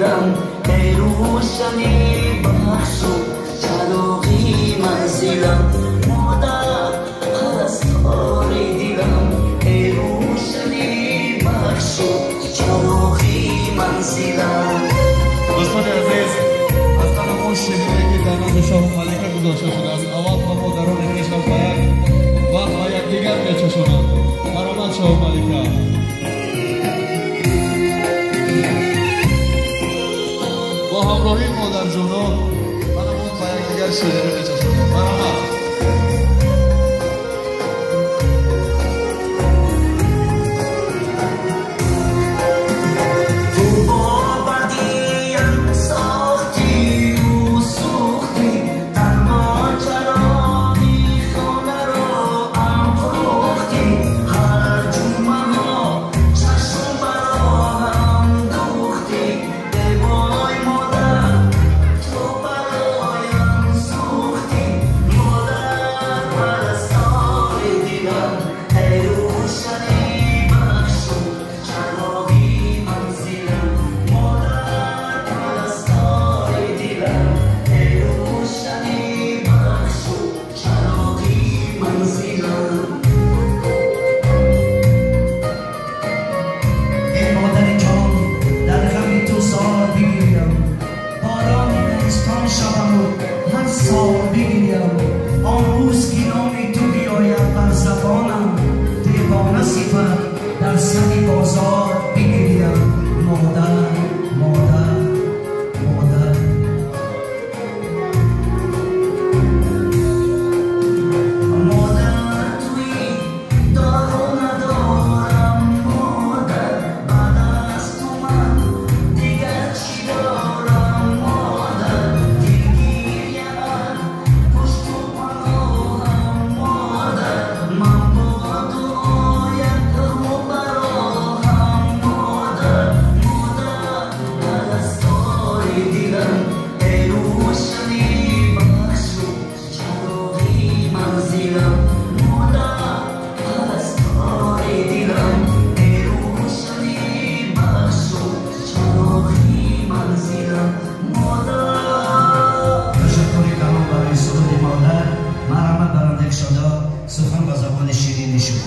دلم روشنی بخش و چراغی منزلم مادر پرستار دلم ای روشنی بخش و چراغی منزلم. دوستان عزیز، از طرف اون شعری که در نام شاه ملکه گذاشته شده است، اول با مادران خویشتن باید وقت های یکدیگر میچشانند. برآمد شاه ملکه. با همراهی مادر جانان برامون با یکدیگر شعری میچشانیم. برآمد. آن روز که نام تو بیاید بر زبانم، دیوانه صفت در سر بازار بگیرم. مادر مادر مادر مادر توی دار و ندارم. مادر بعد از تو من دیگر چی دارم. مادر دلگیری من پشت و پناهم. مادر من با دعایت رو براهم. مادر مادر پرستار دلم ای روشنی بخش و چراغی منزلم. مادر پرستار دلم ای روشنی بخش و چراغی منزلم. مادر تشکر کلام برای سرود مادر. مرحمت برنده شده سخن به زبان شیرین شد.